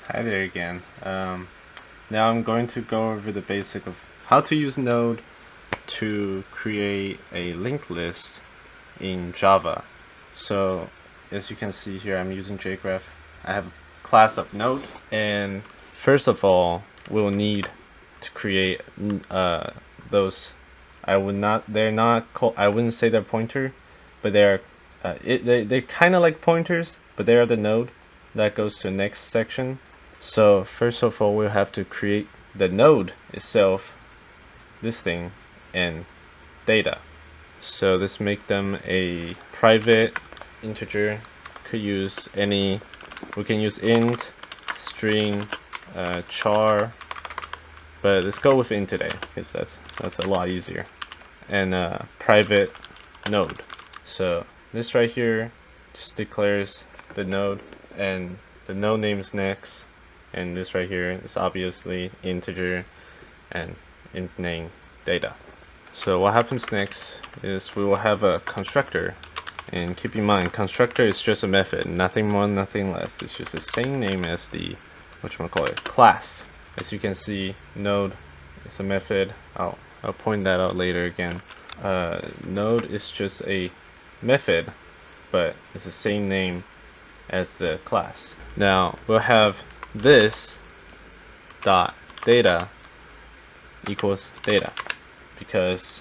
Hi there again. Now I'm going to go over the basic of how to use Node to create a linked list in Java. So as you can see here, I'm using JGraph. I have a class of Node, and first of all, we'll need to create those. They're not called. I wouldn't say they're pointer, but they're they're kind of like pointers, but they are the node that goes to the next section. So first of all, we'll have to create the node itself, this thing, and data. So let's make them a private integer. Could use any. We can use int, string, char, but let's go with int today because that's a lot easier. And private node. So this right here just declares the node, and the node name is next. And this right here is obviously integer, and int name data. So what happens next is we will have a constructor, and keep in mind constructor is just a method, nothing more, nothing less. It's just the same name as the class. As you can see, node is a method. I'll point that out later again. Node is just a method, but it's the same name as the class. Now we'll have this dot data equals data, because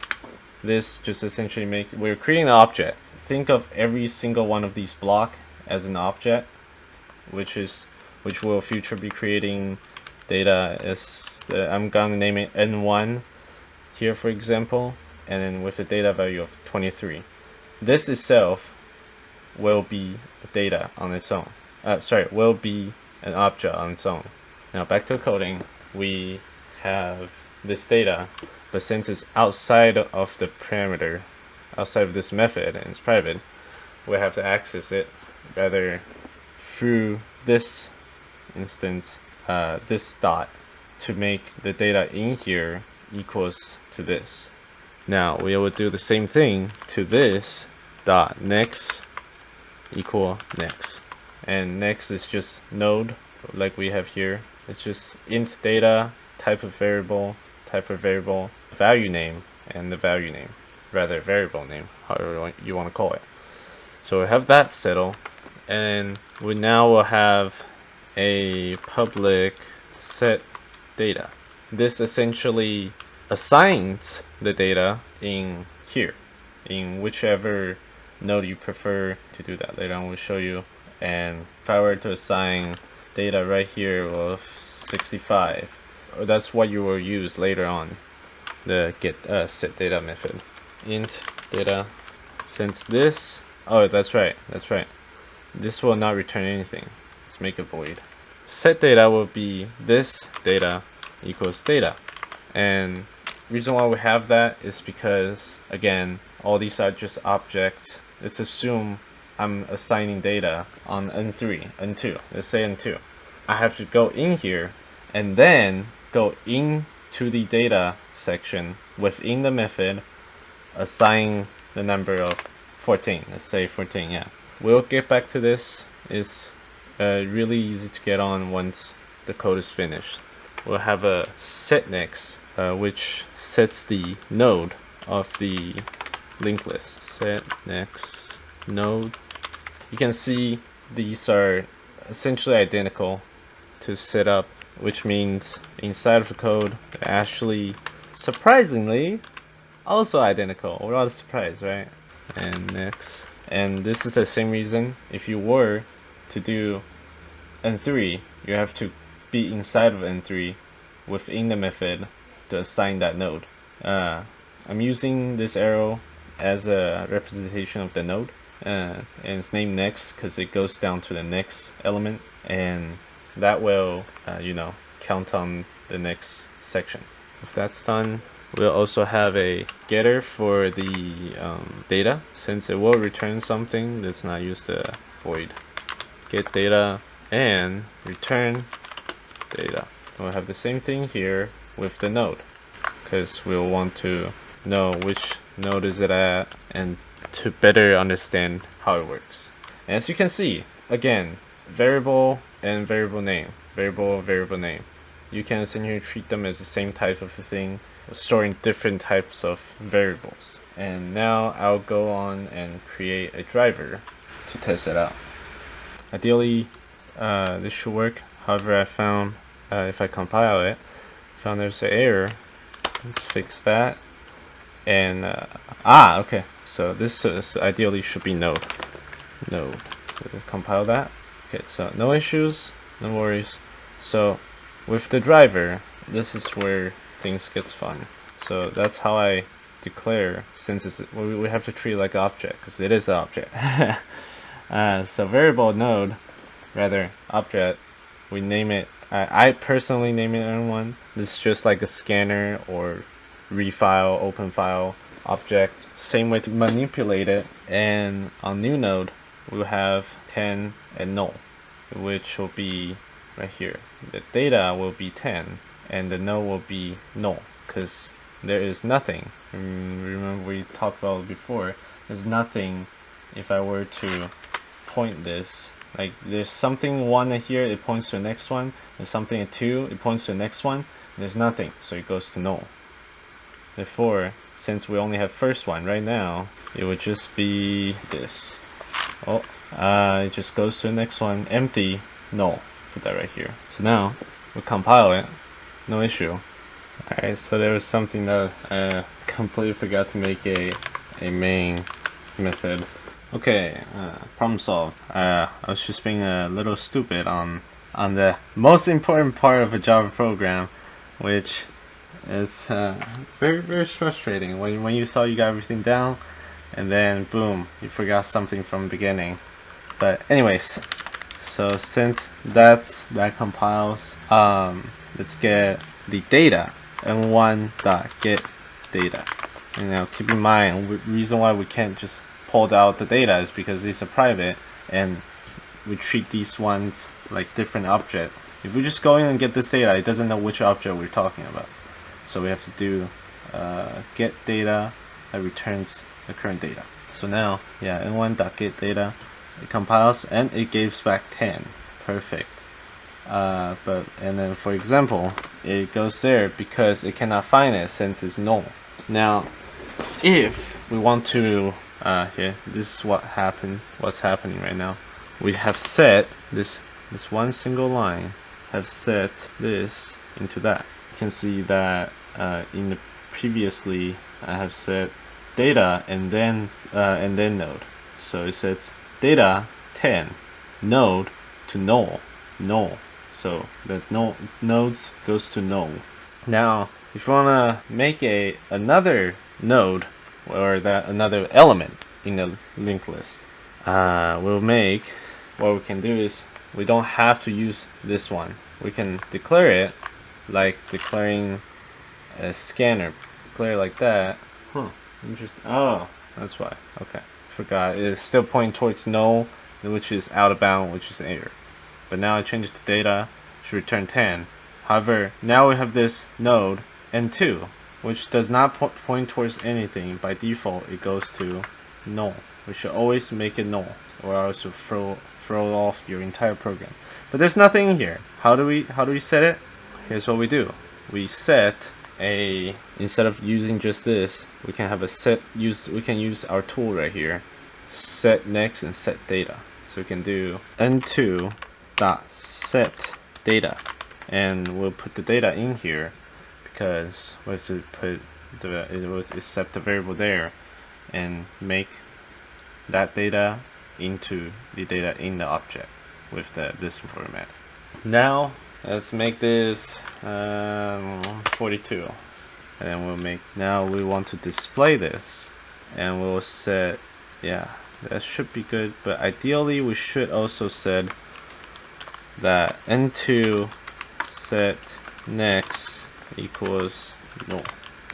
this just essentially we're creating an object. Think of every single one of these blocks as an object, which will future be creating data as I'm gonna name it n1 here, for example, and then with a data value of 23. This itself will be data on its own. Will be an object on its own. Now back to coding, we have this data, but since it's outside of the parameter, outside of this method, and it's private, we have to access it rather through this instance, this dot, to make the data in here equals to this. Now we will do the same thing to this dot next equal next, and next is just node like we have here. It's just int data, type of variable, value name, and the value name, rather variable name, however you want to call it. So we have that settled, and we now will have a public set data. This essentially assigns the data in here, in whichever node you prefer to do that. Later on we'll show you. And if I were to assign data right here of 65, that's what you will use later on, the get set data method. Int data, since this, oh that's right, this will not return anything. Let's make a void. Set data will be this data equals data, and reason why we have that is because, again, all these are just objects. Let's assume I'm assigning data on n3, n2. Let's say n2. I have to go in here and then go into the data section within the method, assign the number of 14. Let's say 14. Yeah, we'll get back to this. It's really easy to get on once the code is finished. We'll have a set next, which sets the node of the linked list. Set next node. You can see these are essentially identical to set up, which means inside of the code they're actually surprisingly also identical. We're all surprised, right? And next, and this is the same reason if you were to do n3, you have to be inside of n3 within the method to assign that node. I'm using this arrow as a representation of the node, and it's named next because it goes down to the next element, and that will count on the next section. If that's done, we'll also have a getter for the data. Since it will return something, let's not use the void. Get data and return data. We'll have the same thing here with the node, because we'll want to know which node is it at and to better understand how it works. And as you can see, again, variable and variable name. variable name. You can essentially treat them as the same type of a thing, storing different types of variables. And now I'll go on and create a driver to test it out. Ideally, this should work. However, I found if I compile it, found there's an error. Let's fix that. And okay. So this ideally should be node. So compile that. Okay. So no issues, no worries. So with the driver, this is where things gets fun. So that's how I declare, since we have to treat it like an object, because it is an object. So variable node, rather object, we name it. I personally name it N1. This is just like a scanner or refile, open file object. Same way to manipulate it. And on new node, we'll have 10 and null, which will be right here. The data will be 10 and the null will be null, because there is nothing. Remember we talked about it before. There's nothing. If I were to point this, like there's something 1 here, it points to the next one. There's something at 2, it points to the next one. There's nothing, so it goes to null. Therefore, since we only have first one right now, it would just be this. It just goes to the next one, empty, null. Put that right here. So now we compile it, no issue. Alright, so there was something that I completely forgot to make a main method. Okay, problem solved. I was just being a little stupid on the most important part of a Java program, which is very, very frustrating when you thought you got everything down and then boom, you forgot something from the beginning. But anyways, so since that compiles, let's get the data n1.get data. And now keep in mind, the reason why we can't just pull out the data is because these are private and we treat these ones like different object. If we just go in and get this data, it doesn't know which object we're talking about. So we have to do get data that returns the current data. So now, yeah, n1.get data, it compiles and it gives back 10. Perfect. And then for example, it goes there because it cannot find it since it's null. Now, if we want to, here, this is what's happening right now. We have set this one single line, have set this into that. You can see that in the previously I have set data and then node. So it sets data 10, node to null. So that nodes goes to null. Now, if you wanna make another node or another element in the linked list, we'll make, what we can do is we don't have to use this one. We can declare it like declaring a scanner. Declare like that. Interesting. Oh, that's why. Okay, forgot. It's still pointing towards null, which is out of bound, which is an error. But now I change it to data, should return 10. However, now we have this node n2, which does not point towards anything. By default, it goes to null. We should always make it null, or else you'll throw off your entire program. But there's nothing in here. How do we set it? Here's what we do. We set instead of using just this, we can have we can use our tool right here, set next and set data. So we can do n2 dot set data, and we'll put the data in here because we have to put it will accept the variable there and make that data into the data in the object with this format. Now let's make this 42, and then we'll make, now we want to display this, and we'll set, yeah, that should be good, but ideally we should also set that n2 set next equals null.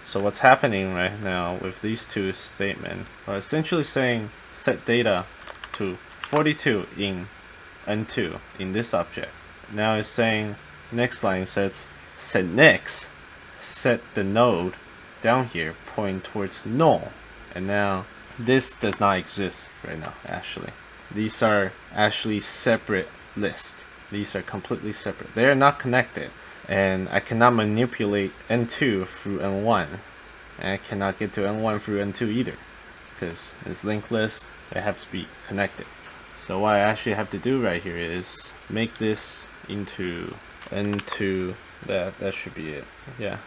So what's happening right now with these two statements are essentially saying set data to 42 in n2 in this object. Now it's saying next line says set next, set the node down here point towards null. And now this does not exist right now. Actually, these are actually separate lists. These are completely separate. They are not connected, and I cannot manipulate N2 through N1, and I cannot get to N1 through N2 either, because it's linked list. They have to be connected. So what I actually have to do right here is make this into N2. That should be it. Yeah,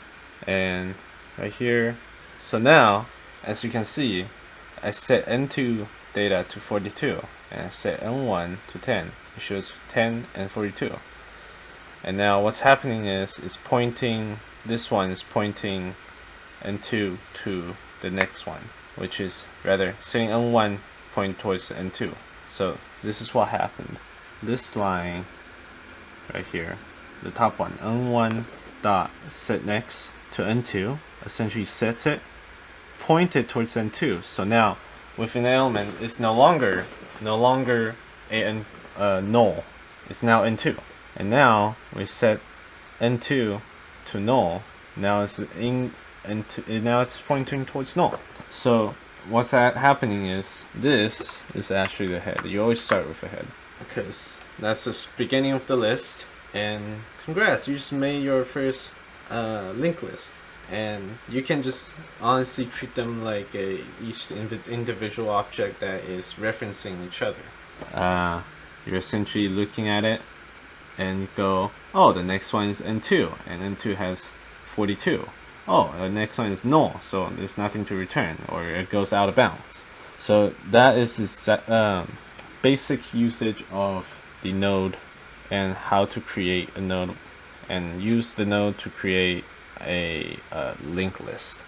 and right here. So now, as you can see, I set N2 data to 42 and I set N1 to 10. It shows 10 and 42. And now what's happening is it's pointing, this one is pointing N2 to the next one, which is rather setting N1 point towards N2. So this is what happened. This line right here, the top one, N1 dot set next to N2, essentially sets it pointed towards N2. So now with an element, it's no longer a null. It's now N2. And now we set N2 to null. Now it's in N2. Now it's pointing towards null. So what's happening is this is actually the head. You always start with a head because that's the beginning of the list. And congrats, you just made your first linked list. And you can just honestly treat them like each individual object that is referencing each other. You're essentially looking at it and go, oh, the next one is N2, and N2 has 42. Oh, the next one is null, so there's nothing to return, or it goes out of bounds. So that is the basic usage of the node and how to create a node and use the node to create a linked list.